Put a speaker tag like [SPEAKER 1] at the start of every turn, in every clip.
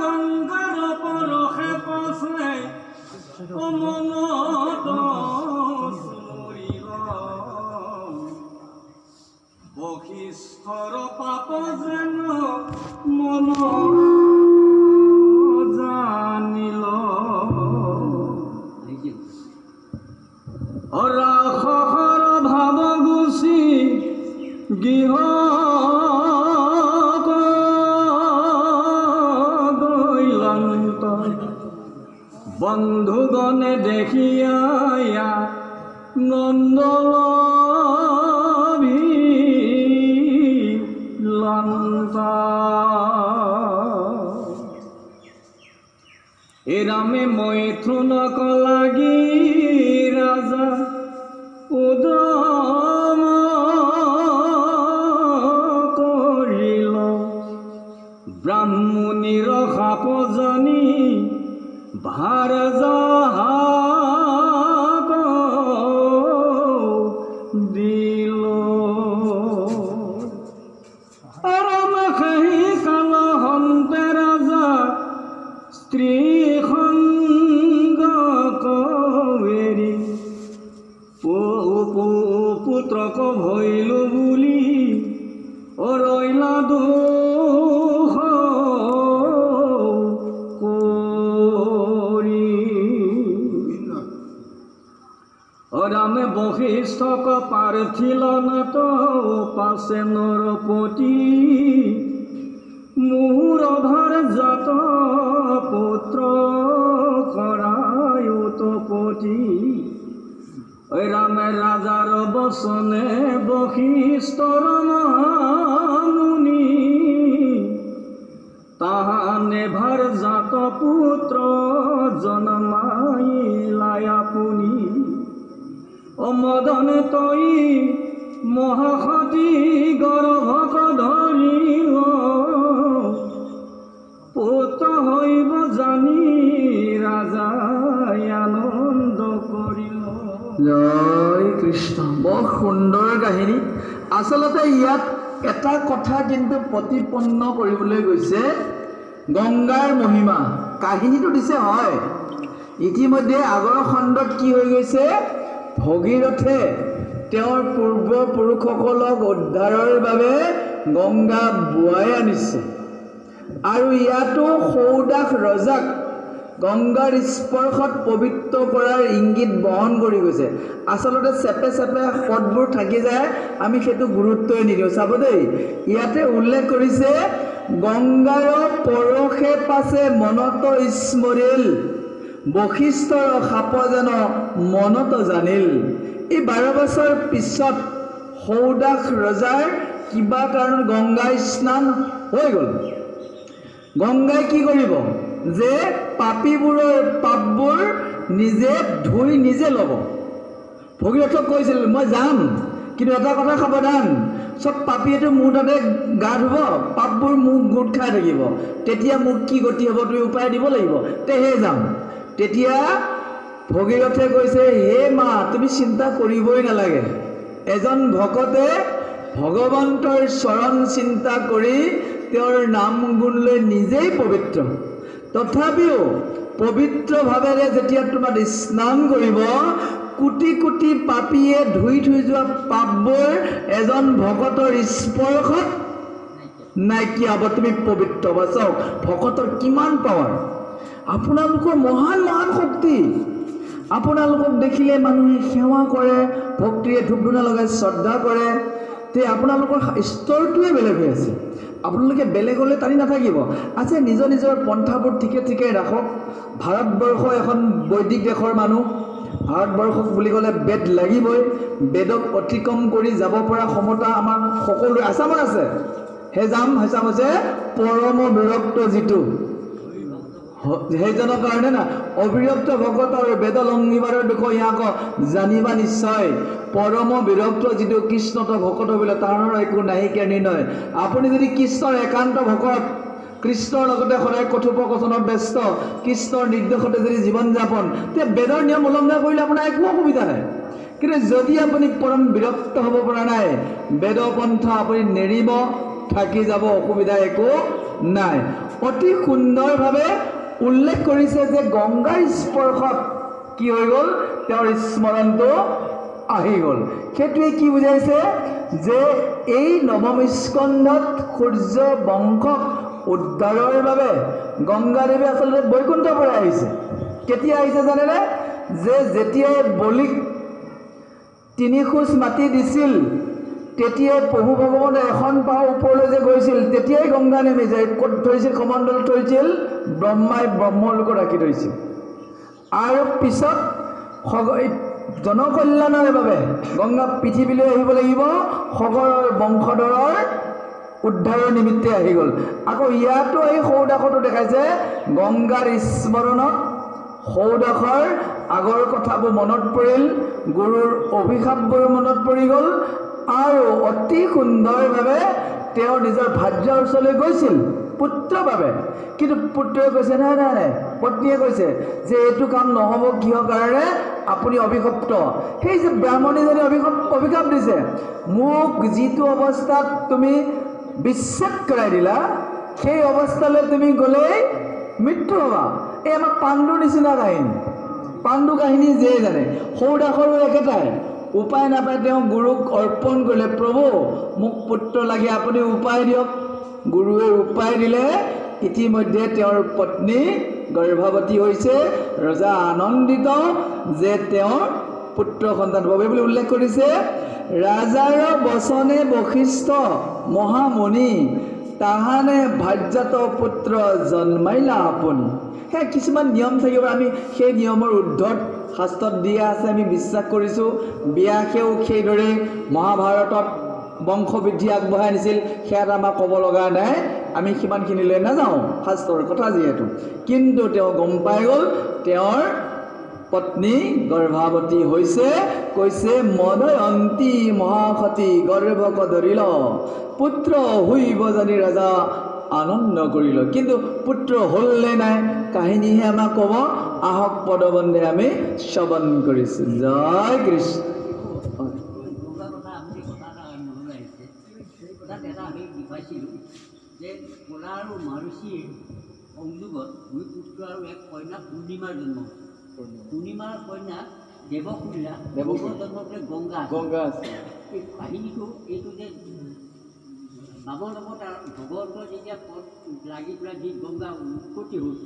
[SPEAKER 1] গংগাৰ পৰশে পছে মনত চুমৰিল বশিষ্ঠৰ পাপ যেন মন জানিল ৰাসৰ ভাৱ গুচি গৃহ বন্ধুগণে দেখিয়া নন্দলভিলন্ত এৰামে মৈথুনক লাগি ৰাজা উদম কৰিল ব্ৰাহ্মণীৰ সাপজনী ভাৰ যাহাক দিল আৰমখাহি কাল হন্তে ৰাজা স্ত্ৰী সংগ কবেৰি পুত্ৰক ভৈলো বুলি ৰৈলা দুখ ৰামে বশিষ্ঠক পাৰ্থিলন পাছে নৰপতি মোৰ অধাৰ জাত পুত্ৰ কৰায় উৎপত্তি ৰামে ৰাজাৰ বচনে বশিষ্ঠৰ মুনি তাহানে ভাৰ জাত পুত্ৰ জন্মাইলাই আপুনি অমদন তই মহাসতী গৰ্ভক ধৰিল পুত্ৰ হৈব জানি ৰাজাই আনন্দ কৰিল।
[SPEAKER 2] জয় কৃষ্ণ। বৰ সুন্দৰ কাহিনী। আচলতে ইয়াত এটা কথা কিন্তু প্ৰতিপন্ন কৰিবলৈ গৈছে গংগাৰ মহিমা। কাহিনীটো দিছে হয়, ইতিমধ্যে আগৰ খণ্ডত কি হৈ গৈছে, ভগীৰথে তেওঁৰ পূৰ্বপুৰুষসকলক উদ্ধাৰৰ বাবে গংগা বোৱাই আনিছে আৰু ইয়াতো সৌদাস ৰজাক গংগাৰ স্পৰ্শত পবিত্ৰ কৰাৰ ইংগিত বহন কৰি গৈছে। আচলতে চেপে চেপে পদবোৰ থাকি যায়, আমি সেইটো গুৰুত্বই নিদিওঁ। চাব দেই, ইয়াতে উল্লেখ কৰিছে গংগাৰ পৰশে পাছে মনত স্মৰিল বশিষ্ঠৰ সাপ যেন মনত জানিল। এই 12 বছৰ পিছত সৌদাস ৰজাৰ কিবা কাৰণত গংগা স্নান হৈ গ'ল। গংগাই কি কৰিব যে পাপীবোৰৰ পাপবোৰ নিজে ধুই নিজে ল'ব। ভগীৰথক কৈছিল মই যাম, কিন্তু এটা কথা সাৱধান, চব পাপীয়েতো মোৰ তাতে গা ধুব, পাপবোৰ মোক গোট খাই থাকিব, তেতিয়া মোক কি গতি হ'ব তুমি উপায় দিব লাগিব, তেহে যাম। তেতিয়া ভগীৰথে কৈছে হে মা তুমি চিন্তা কৰিবই নালাগে, এজন ভকতে ভগৱন্তৰ চৰণ চিন্তা কৰি তেওঁৰ নাম গুণ লৈ নিজেই পবিত্ৰ। তথাপিও পবিত্ৰভাৱেৰে যেতিয়া তোমাৰ স্নান কৰিব, কোটি কোটি পাপীয়ে ধুই থৈ যোৱা পাপবোৰ এজন ভকতৰ স্পৰ্শত নাইকিয়া হ'ব, তুমি পবিত্ৰ হ'ব। চাওক ভকতৰ কিমান পাৱাৰ, আপোনালোকৰ মহান মহান শক্তি। আপোনালোকক দেখিলে মানুহে সেৱা কৰে, ভক্তিৰে ধূপ ধূনা লগাই শ্ৰদ্ধা কৰে, তে আপোনালোকৰ স্তৰটোৱে বেলেগ হৈ আছে। আপোনালোকে বেলেগলৈ টানি নাথাকিব। আচ্ছা, নিজৰ নিজৰ পন্থাবোৰ ঠিকে ঠিকে ৰাখক। ভাৰতবৰ্ষ এখন বৈদিক দেশৰ মানুহ, ভাৰতবৰ্ষক বুলি ক'লে বেদ লাগিবই, বেদক অতিক্ৰম কৰি যাব পৰা ক্ষমতা আমাৰ সকলোৰে আছামৰ আছে। হেজাম হৈছে পৰম বিৰক্ত যিটো, সেইজনৰ কাৰণে না অবিৰক্ত ভকতৰ বেদ লংঘিবাৰৰ বিষয়ে ইয়াক জানিবা নিশ্চয়। পৰম বিৰক্ত যিটো কৃষ্ণত ভকত বোলে তাৰ একো নাইকিয়া নিৰ্ণয়। আপুনি যদি কৃষ্ণৰ একান্ত ভকত, কৃষ্ণৰ লগতে সদায় কথোপকথনত ব্যস্ত, কৃষ্ণৰ নিৰ্দেশতে যদি জীৱন যাপন, তেতিয়া বেদৰ নিয়ম উলংঘা কৰিলে আপোনাৰ একো অসুবিধা নাই। কিন্তু যদি আপুনি পৰম বিৰক্ত হ'ব পৰা নাই, বেদপন্থা আপুনি নেৰিব, থাকি যাব, অসুবিধা একো নাই। অতি সুন্দৰভাৱে উল্লেখ কৰিছে যে গংগাৰ স্পৰ্শত কি হৈ গ'ল, তেওঁৰ স্মৰণটো আহি গ'ল। সেইটোৱে কি বুজাইছে যে এই নৱম স্কন্ধত সূৰ্য বংশক উদ্ধাৰৰ বাবে গংগাদেৱী আচলতে বৈকুণ্ঠৰ পৰা আহিছে। কেতিয়া আহিছে জানেনে? যে যেতিয়াই বলিক 3 খোজ মাটি দিছিল, তেতিয়াই প্ৰভু ভগৱানে এখন পাও ওপৰলৈ যে গৈছিল, তেতিয়াই গংগা নেমি যায়। ক'ত থৈছিল? কমণ্ডলত থৈছিল, ব্ৰহ্মাই ব্ৰহ্মলোকত ৰাখি থৈছিল। আৰু পিছত জনকল্যাণৰ বাবে গংগা পৃথিৱীলৈ আহিব লাগিব, সগৰৰ বংশধৰৰ উদ্ধাৰৰ নিমিত্তে আহি গ'ল। আকৌ ইয়াতো এই সৌদাসতো দেখাইছে গংগাৰ স্মৰণত সৌদাসৰ আগৰ কথাবোৰ মনত পৰিল, গুৰুৰ অভিশাপবোৰ মনত পৰি গ'ল, আৰু অতি সুন্দৰভাৱে তেওঁ নিজৰ ভাৰ্যাৰ ওচৰলৈ গৈছিল পুত্ৰৰ বাবে। কিন্তু পুত্ৰই কৈছে নাই নাই নাই, পত্নীয়ে কৈছে যে এইটো কাম নহ'ব, কিহৰ কাৰণে? আপুনি অভিশপ্ত। সেই যে ব্ৰাহ্মণীজনী অভিশাপ দিছে, মোক যিটো অৱস্থাত তুমি বিশ্বাস কৰাই দিলা, সেই অৱস্থালৈ তুমি গ'লেই মৃত্যু হ'বা। এই আমাৰ পাণ্ডুৰ নিচিনা কাহিনী। পাণ্ডু কাহিনী যিয়ে জানে, সৌদাসৰো একেটাই। উপায় নাপায় তেওঁ গুৰুক অৰ্পণ কৰিলে, প্ৰভু মোক পুত্ৰ লাগে, আপুনি উপায় দিয়ক। গুৰুৱে উপায় দিলে। ইতিমধ্যে তেওঁৰ পত্নী গৰ্ভৱতী হৈছে। ৰজা আনন্দিত যে তেওঁৰ পুত্ৰ সন্তান পাব বুলি উল্লেখ কৰিছে। ৰাজাৰ বচনে বশিষ্ঠ মহামুনি, তাহানে ভাৰ্যাত পুত্ৰ জন্মাইলা আপুনি। সেই কিছুমান নিয়ম থাকিব, আমি সেই নিয়মৰ উৰ্ধত শাস্ত্ৰত দিয়া আছে, আমি বিশ্বাস কৰিছোঁ। ব্যাসেও সেইদৰে মহাভাৰতত বংশবৃদ্ধি আগবঢ়াই নিছিল, সেয়াত আমাক ক'ব লগা নাই, আমি সিমানখিনিলৈ নাযাওঁ শাস্ত্ৰৰ কথা যিহেতু। কিন্তু তেওঁ গম পাই গ'ল তেওঁৰ পত্নী গৰ্ভৱতী হৈছে। কৈছে মদয়ন্তী মহাসতী গৰ্ভক ধৰিল, পুত্ৰ হৈব জানি ৰাজা আনন্দ কৰিল। কিন্তু পুত্ৰ হ'ল নে নাই, কাহিনীহে আমাক ক'ব। আহক পদবন্ধে আমি শ্ৰৱণ কৰিছোঁ। জয় কৃষ্ণ।
[SPEAKER 3] আমি পাইছিলোঁ যে কলা আৰু মাৰুষীৰ সংযোগত 2 পুত্ৰ আৰু 1 কন্যা পূৰ্ণিমাৰ জন্ম হৈছে। পূৰ্ণিমাৰ কন্যা দেৱকুল্লা, জন্মতে গংগা আছে। এই কাহিনীটো এইটো যে বামন অৱতাৰ ভগৱন্তৰ যেতিয়া পদ লাগি পেলাই যি গংগা উৎপত্তি হ'ল,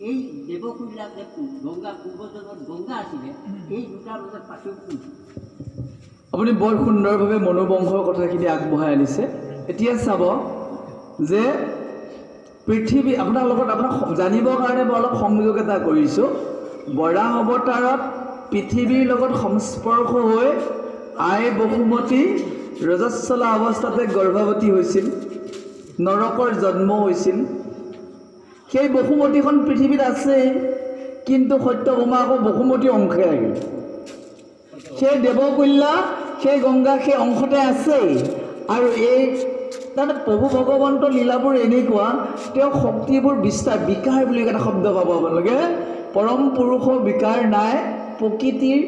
[SPEAKER 3] এই দেৱকুল্লা যে গংগা পূৰ্বজন্মত গংগা আছিলে, এই দুটাৰ মাজত পাৰ্থক্য।
[SPEAKER 2] আপুনি বৰ সুন্দৰভাৱে মনোবংশৰ কথাখিনি আগবঢ়াই আনিছে। এতিয়া চাব যে পৃথিৱী, আপোনাৰ লগত আপোনাক জানিবৰ কাৰণে মই অলপ সংযোগ এটা কৰিছোঁ। বৰাহ অৱতাৰত পৃথিৱীৰ লগত সংস্পৰ্শ হৈ আই বসুমতী ৰজস্বলা অৱস্থাতে গৰ্ভৱতী হৈছিল, নৰকৰ জন্ম হৈছিল। সেই বসুমতীখন পৃথিৱীত আছেই, কিন্তু সত্যভামা আকৌ বসুমতী অংশে আহিল। সেই দেৱকুল্লা, সেই গংগা সেই অংশতে আছেই। আৰু এই তাৰমানে প্ৰভু ভগৱন্তৰ লীলাবোৰ এনেকুৱা, তেওঁ শক্তিবোৰ বিকাৰ বুলি এটা শব্দ পাব আপোনালোকে। পৰম পুৰুষৰ বিকাৰ নাই, প্ৰকৃতিৰ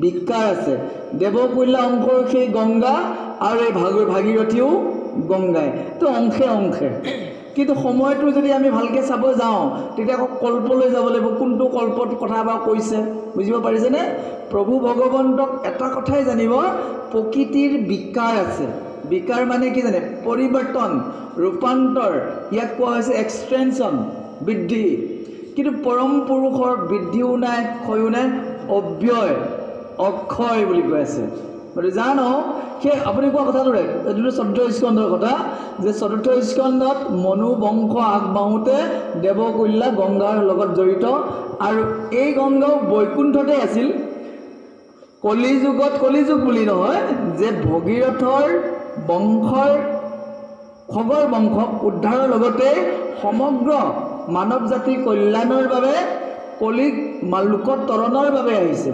[SPEAKER 2] বিকাৰ আছে। দেৱকুল্লা অংশৰ সেই গংগা, আৰু এই ভাগীৰথীও গংগাই, তো অংশে অংশে। কিন্তু সময়টো যদি আমি ভালকৈ চাব যাওঁ, তেতিয়া আকৌ কল্পলৈ যাব লাগিব। কোনটো কল্পত কথা বা কৈছে বুজিব পাৰিছেনে? প্ৰভু ভগৱন্তক এটা কথাই জানিব, প্ৰকৃতিৰ বিকাৰ আছে। বিকাৰ মানে কি জানে? পৰিৱৰ্তন, ৰূপান্তৰ। ইয়াক কোৱা হৈছে এক্সটেনশ্যন, বৃদ্ধি। কিন্তু পৰম পুৰুষৰ বৃদ্ধিও নাই, ক্ষয়ো নাই, অব্যয়, অক্ষয় বুলি কৈ আছে। গতিকে জানো সেই আপুনি কোৱা কথাটোৰে, এইটো 4ৰ্থ স্কন্ধৰ কথা, যে 4ৰ্থ স্কন্ধত মনু বংশ আগবাঢ়োতে দেৱকুল্লা গংগাৰ লগত জড়িত। আৰু এই গংগাও বৈকুণ্ঠতে আছিল। কলিযুগত, কলিযুগ বুলি নহয়, যে ভগীৰথৰ বংশৰ খগৰ বংশক উদ্ধাৰৰ লগতে সমগ্ৰ মানৱ জাতিৰ কল্যাণৰ বাবে, কলিক লোকত তৰণৰ বাবে আহিছে।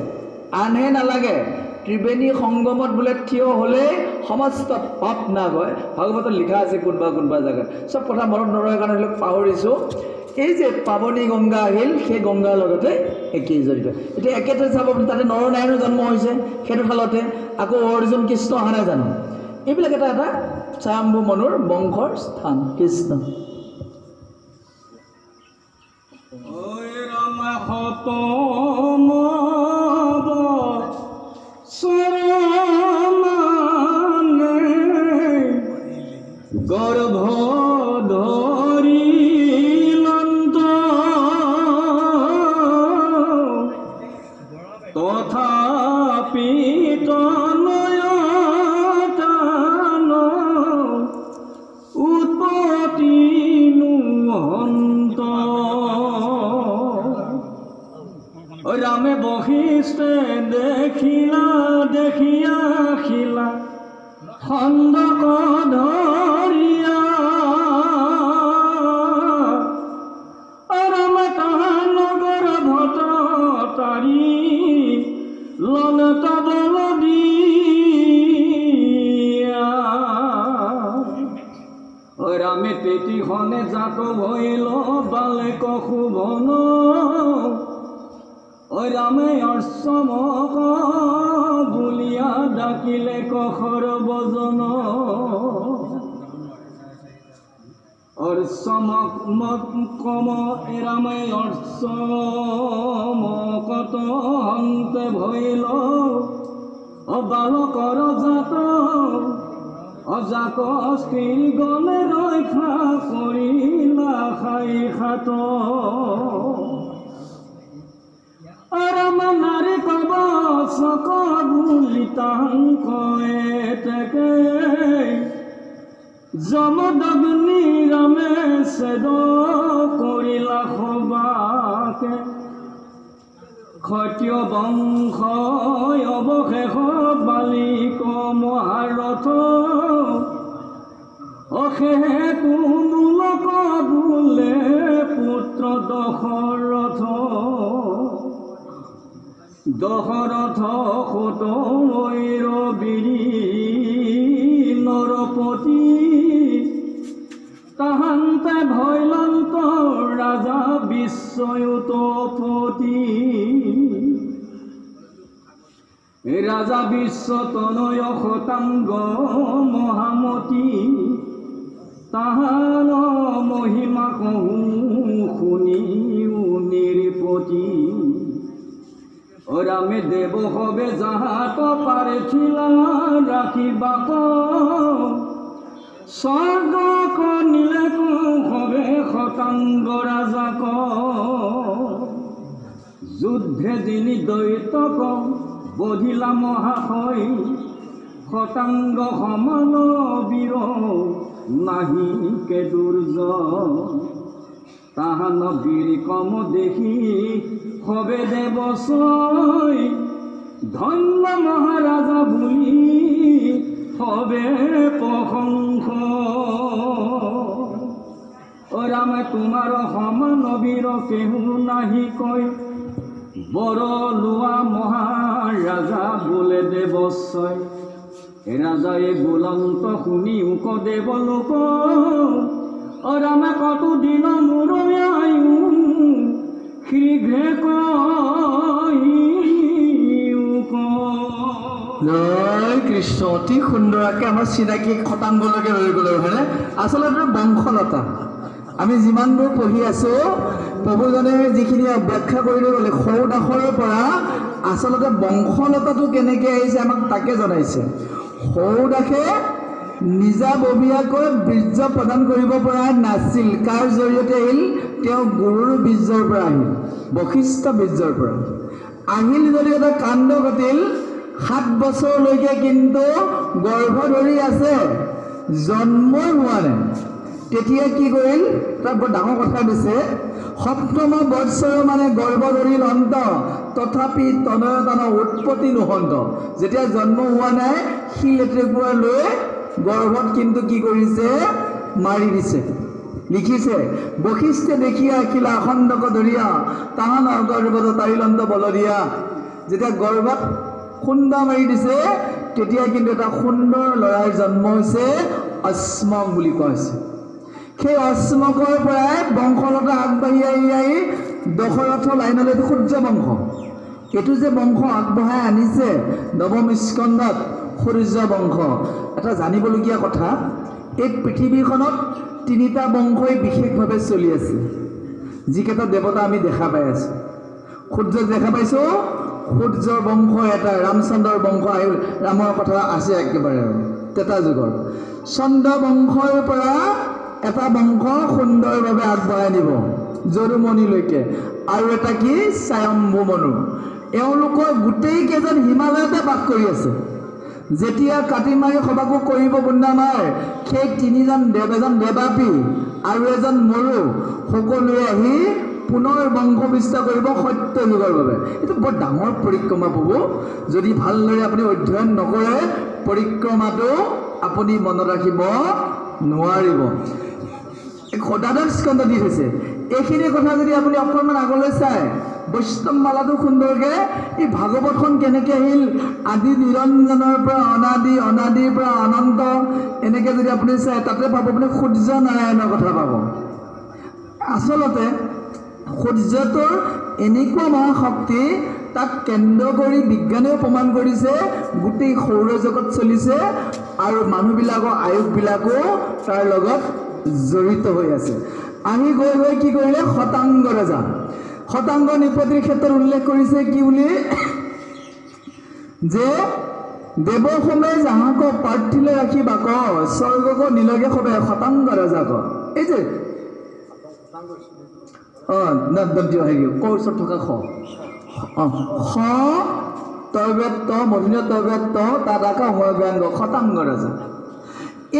[SPEAKER 2] আনহে নালাগে। ত্ৰিবেণী সংগমত বোলে থিয় হ'লেই সমস্ত পাপ নাশ হয়, ভাগৱতত লিখা আছে কোনোবা জেগাত। চব কথা মনত নৰয় কাৰণে ধৰি লওক পাহৰিছোঁ। এই যে পাৱনী গংগা আহিল, সেই গংগাৰ লগতে একেই জড়িত। এতিয়া একেতে চাব, তাতে নৰনাৰায়ণৰ জন্ম হৈছে সেইটো ফালতে, আকৌ অৰ্জুন কৃষ্ণ অহা নাই জানো? এইবিলাক এটা স্বয়ম্ভু মনুৰ বংশৰ স্থান। কৃষ্ণ
[SPEAKER 1] ঐ ৰাম সতম চৰণে গৰ্ভ ধৰি লন্ত তথাপি তনয়তান উৎপত্তি নুহন্ত ৰামে বশিষ্ঠে দেখিয়া শিলা খণ্ডক ধৰিয়া ৰামে তাহাৰ নগৰ ভট তাৰি ললে তদল দিয়া ৰামে তেতিখনে জাত ভৈল বালেক শোভন ৰামে অৰ্চমক বুলিয়া ডাকিলে কখৰ বজন অৰ্চমক কম ৰামে অৰ্চমকত হন্তে ভৈল বালকৰ জাত অজাক স্ত্ৰী গলে ৰক্ষা কৰিলা খাই খাত ৰাম নাৰী পাব চক বুলি তাংকয়ে তেকে যমদগ্নি ৰামে ছেদ কৰিলা সবাকে ক্ষত্ৰিয় বংশ অৱশেষ বালিক মহাৰথ অশেষু মূলক বোলে পুত্ৰ দশৰথ সুতৈৰ বীৰী নৰপতি তাহান্তে ভৈলন্ত ৰাজা বিশ্বয়ুতপতি ৰাজা বিশ্ব তনয় শতাংগ মহামতী তাহাৰ মহিমা কহো শুনিও নিৰপতি ৰামে দেৱ হবে যাহাত পাৰিছিলা ৰাখিবাক স্বৰ্গক নিলে হবে শতাংগ ৰাজাক যুদ্ধে যিনি দৈতক বধিলা মহাশয় শতাংগ সমান বীৰ নাহি কে দুৰ্জন তাহান বীৰ কম দেখি হবে দেৱছয় ধন্য মহাৰাজা বুলি হবে প্ৰশংস ৰামে তোমাৰ সমান বীৰ কেহু নাহি কয় বৰ লোৱা মহাৰাজা বোলে দেৱছয় ৰাজায়ে বুলন্ত শুনি উক দেৱলোক ৰামে কতো দিন মোৰ আয়ু শীঘ্ৰে
[SPEAKER 2] জয় কৃষ্ণ। অতি সুন্দৰকৈ আমাৰ চিনাকি শতাংগলৈকে লৈ গ'লে হয়নে? আচলতে বংশলতা আমি যিমানবোৰ পঢ়ি আছোঁ প্ৰভুজনে যিখিনি ব্যাখ্যা কৰি লৈ গ'লে সৰু দাসৰৰ পৰা আচলতে বংশলতাটো কেনেকৈ আহিছে আমাক তাকে জনাইছে। সৰু দাসে নিজাববীয়াকৈ বীৰ্য প্ৰদান কৰিব পৰা নাছিল। কাৰ জৰিয়তে আহিল? তেওঁ গুৰুৰ বীৰ্যৰ পৰা আহিল, বশিষ্ঠ বীৰ্যৰ পৰা আহিল। যদি এটা কাণ্ড ঘটিল 7 বছৰলৈকে কিন্তু গৰ্ভ ধৰি আছে, জন্মই হোৱা নাই। তেতিয়া কি কৰিল? তাত বৰ ডাঙৰ কথা দিছে। 7ম বৎসৰ মানে গৰ্ভ ধৰিল অন্ত তথাপি তনয়তন উৎপত্তি নুহন্ত। যেতিয়া জন্ম হোৱা নাই শিল এটুকুৰা লৈ গৰ্ভত কিন্তু কি কৰিছে? মাৰি দিছে। লিখিছে বশিষ্ঠে দেখিয়া শিলা খণ্ডক ধৰিয়া তাহান গৰ্ভত তাৰিলন্ত বল দিয়া। যেতিয়া গৰ্ভত খুন্দ মাৰি দিছে তেতিয়া কিন্তু এটা সুন্দৰ ল'ৰাৰ জন্ম হৈছে, অস্মক বুলি কোৱা হৈছে। সেই অস্মকৰ পৰাই বংশলতা আগবাঢ়ি আহি দশৰথ লাইনলৈ সূৰ্য বংশ। এইটো যে বংশ আগবঢ়াই আনিছে নৱম স্কন্ধত সূৰ্য বংশ। এটা জানিবলগীয়া কথা, এই পৃথিৱীখনত তিনিটা বংশই বিশেষভাৱে চলি আছে, যিকেইটা দেৱতা আমি দেখা পাই আছোঁ। সূৰ্যক দেখা পাইছোঁ, সূৰ্যৰ বংশ এটা, ৰামচন্দ্ৰৰ বংশ আহিল, ৰামৰ কথা আছে একেবাৰে আৰু তেতা যুগৰ। চন্দ্ৰ বংশৰ পৰা এটা বংশ সুন্দৰভাৱে আগবঢ়াই নিব যদুমণিলৈকে, আৰু এটা কি স্বয়ম্ভু মনু। এওঁলোকৰ গোটেই কেইজন হিমালয়তে বাস কৰি আছে। যেতিয়া কাটি মাৰি সভাকো কৰিব বন্দামাৰ, সেই তিনিজন দেৱ, এজন দেৱাপী আৰু এজন মৰু, সকলোৱে আহি পুনৰ বংশ বিস্তাৰ কৰিব সত্য যুগৰ বাবে। এইটো বৰ ডাঙৰ পৰিক্ৰমা প্ৰভু, যদি ভালদৰে আপুনি অধ্যয়ন নকৰে পৰিক্ৰমাটো আপুনি মনত ৰাখিব নোৱাৰিব। দ্বাদশ স্কন্ধ দি থৈছে। এইখিনি কথা যদি আপুনি অকণমান আগলৈ চায়, বৈষ্ণৱ মালাটো সুন্দৰকৈ এই ভাগৱতখন কেনেকৈ আহিল, আদি নিৰঞ্জনৰ পৰা অনাদি, অনাদিৰ পৰা অনন্ত, এনেকৈ যদি আপুনি চায় তাতে পাব আপুনি সূৰ্য নাৰায়ণৰ কথা পাব। আচলতে সূৰ্যটোৰ এনেকুৱা মহাশক্তি, তাক কেন্দ্ৰ কৰি বিজ্ঞানেও প্ৰমাণ কৰিছে, গোটেই সৌৰজগত চলিছে আৰু মানুহবিলাকৰ আয়ুসবিলাকো তাৰ লগত জড়িত হৈ আছে। আহি গৈ গৈ কি কৰিলে, শতাংগ ৰজা, শতাংগ নিপতিৰ ক্ষেত্ৰত উল্লেখ কৰিছে কি বুলি, যে দেৱসমে যাহাক পাৰ্থিলে ৰাখিবাক, স্বৰ্গক নীলকে সবে শতাংগ ৰজাক। এই যে হেৰি কৌচত থকা স তৈবেত্ত মধুনীয় তৈবেত্ত তাত আকা ব্যংগ শতাংগ ৰজা।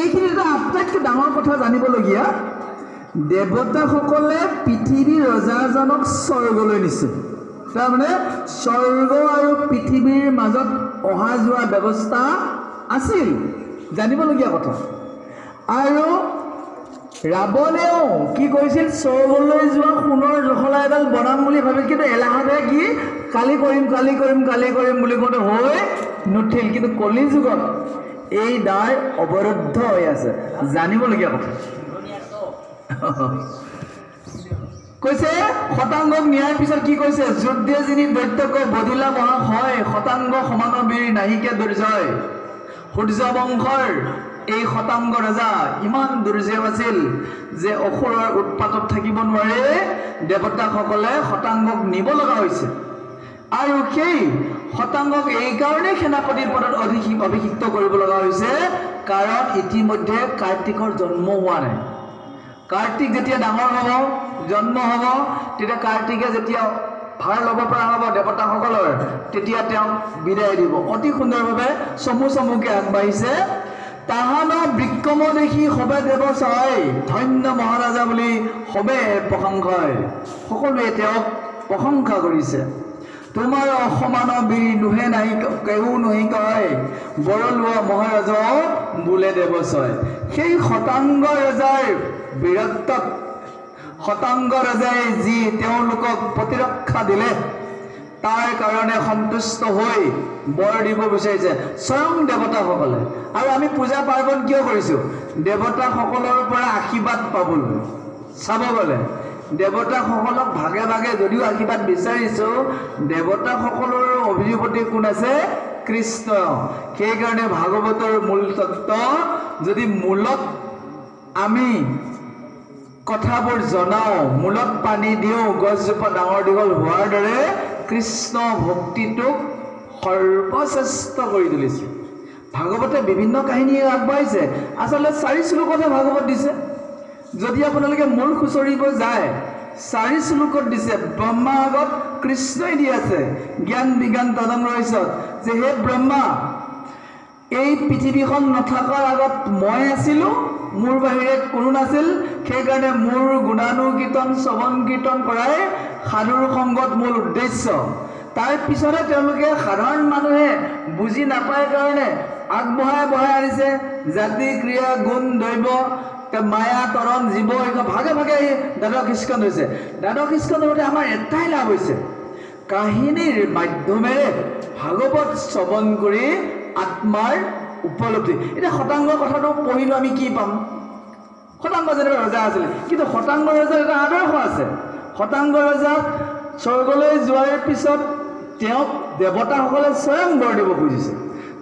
[SPEAKER 2] এইখিনি এটা আটাইতকৈ ডাঙৰ কথা জানিবলগীয়া, দেৱতাসকলে পৃথিৱীৰ ৰজাজনক স্বৰ্গলৈ নিছে। তাৰমানে স্বৰ্গ আৰু পৃথিৱীৰ মাজত অহা যোৱা ব্যৱস্থা আছিল, জানিবলগীয়া কথা। আৰু ৰাৱণেও কি কৰিছিল, স্বৰ্গলৈ যোৱা সোণৰ জখলা এডাল বনাম বুলি ভাবিছিল, কিন্তু এলাহতে কি কালি কৰিম কালি কৰিম কালি কৰিম বুলি কওঁতে হৈ নুঠিল। কিন্তু কলি যুগত এই দ্বাৰ অৱৰুদ্ধ হৈ আছে, জানিবলগীয়া কথা। কৈছে শতাংগক নিয়াৰ পিছত কি কৈছে, যুদ্ধে যিনি দৈত্যক বধিলা মহা হয়, শতাংগ সমান বীৰ নাহিকে দুৰ্জয়। সূৰ্য বংশৰ এই শতাংগ ৰজা ইমান দুৰ্জয় আছিল যে অসুৰৰ উৎপাতত থাকিব নোৱাৰে, দেৱতাসকলে শতাংগক নিব লগা হৈছে। আৰু সেই শতাংগক এইকাৰণেই সেনাপতিৰ পদত অভিষিক্ত কৰিব লগা হৈছে, কাৰণ ইতিমধ্যে কাৰ্তিকৰ জন্ম হোৱা নাই। কাৰ্তিক যেতিয়া ডাঙৰ হ'ব, জন্ম হ'ব, তেতিয়া কাৰ্তিকে যেতিয়া ভাৰ ল'ব পৰা হ'ব দেৱতাসকলৰ, তেতিয়া তেওঁক বিদায় দিব। অতি সুন্দৰভাৱে চমুকৈ আগবাঢ়িছে। তাহান বিক্ৰম দেখি সবে দেৱ চাই, ধন্য মহাৰাজা বুলি সবে প্ৰশংসায়, সকলোৱে তেওঁক প্ৰশংসা কৰিছে। তোমাৰ অসমান বীৰ নোহে নাহি কেহু নহি কয়, বৰলোৱা মহাৰাজ বোলে দেৱচয়। সেই শতাংগ ৰজাৰ বীৰত্বত, শতাংগ ৰজাই যি তেওঁলোকক প্ৰতিৰক্ষা দিলে, তাৰ কাৰণে সন্তুষ্ট হৈ বৰ দিব বিচাৰিছে স্বয়ং দেৱতাসকলে। আৰু আমি পূজা পাৰ্বণ কিয় কৰিছোঁ, দেৱতাসকলৰ পৰা আশীৰ্বাদ পাবলৈ। চাব গ'লে দেৱতাসকলক ভাগে ভাগে যদিও আশীৰ্বাদ বিচাৰিছোঁ, দেৱতাসকলৰ অধিপতি কোন আছে, কৃষ্ণ। সেইকাৰণে ভাগৱতৰ মূল তত্ত্ব যদি মূলত আমি কথাবোৰ জনাওঁ, মূলত পানী দিওঁ, গছজোপা ডাঙৰ দীঘল হোৱাৰ দৰে কৃষ্ণ ভক্তিটোক সৰ্বশ্ৰেষ্ঠ কৰি তুলিছে। ভাগৱতে বিভিন্ন কাহিনী আগবাঢ়িছে। আচলতে 4 শ্লোকতহে ভাগৱত দিছে। যদি আপোনালোকে মূল খুচৰিব যায়, 4 শ্লোকত দিছে। ব্ৰহ্মা আগত কৃষ্ণই দি আছে জ্ঞান বিজ্ঞান তদং ৰহস্যত, যে হে ব্ৰহ্মা, এই পৃথিৱীখন নথকাৰ আগত মই আছিলোঁ, মোৰ বাহিৰে কোনো নাছিল। সেইকাৰণে মোৰ গুণানুকীৰ্তন শ্ৰৱণ কীৰ্তন কৰাই সাধুৰ সংগত মূল উদ্দেশ্য। তাৰ পিছতে তেওঁলোকে সাধাৰণ মানুহে বুজি নাপায় কাৰণে আগবঢ়াই আনিছে জাতি ক্ৰিয়া গুণ দৈৱ মায়া তৰণ জীৱ, ভাগে ভাগে দ্বাদশ স্কন্ধ হৈছে। দ্বাদশ স্কন্ধতে আমাৰ এটাই লাভ হৈছে, কাহিনীৰ মাধ্যমেৰে ভাগৱত শ্ৰৱণ কৰি আত্মাৰ উপলব্ধি। এতিয়া শতাংগৰ কথাটো পঢ়িলোঁ আমি কি পাম, শতাংগ যেনেকৈ ৰজা আছিলে, কিন্তু শতাংগ ৰজাৰ এটা আদৰ্শ আছে। শতাংগ ৰজাক স্বৰ্গলৈ যোৱাৰ পিছত তেওঁক দেৱতাসকলে স্বয়ং বৰ দিব খুজিছে।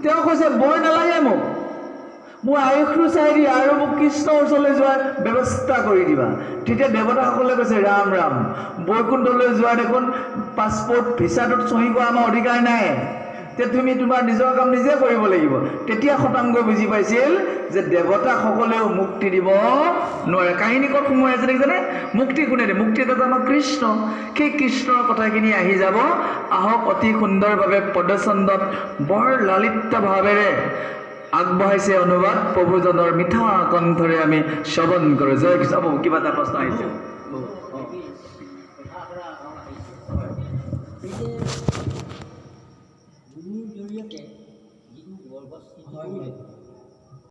[SPEAKER 2] তেওঁ কৈছে বৰ নালাগে মোৰ আয়ুসটো চাই দিয়া আৰু মোক কৃষ্ণৰ ওচৰলৈ যোৱাৰ ব্যৱস্থা কৰি দিবা। তেতিয়া দেৱতাসকলে কৈছে ৰাম ৰাম, বৈকুণ্ঠলৈ যোৱা দেখোন পাছপৰ্ট ভিছাটোত চহী কৰা আমাৰ অধিকাৰ নাই, তে তুমি তোমাৰ নিজৰ কাম নিজে কৰিব লাগিব। তেতিয়া শতাংগই বুজি পাইছিল যে দেৱতাসকলেও মুক্তি দিব নোৱাৰে। কাহিনী ক'ত সোমাই আছে দেখিছেনে? মুক্তি কোনে দিয়ে? মুক্তি এটা আমাৰ কৃষ্ণ। সেই কৃষ্ণৰ কথাখিনি আহি যাব। আহক অতি সুন্দৰভাৱে পদচন্দত বৰ লালিত ভাৱেৰে আগবঢ়াইছে অনুবাদ প্ৰভুজনৰ মিঠা কণ্ঠৰে আমি শ্ৰৱণ কৰোঁ। জয় কৃষ্ণ। কিবা এটা প্ৰশ্ন আহিছে?
[SPEAKER 3] গুৰুৰ জৰিয়তে যিটো গৰ্ভস্থিতি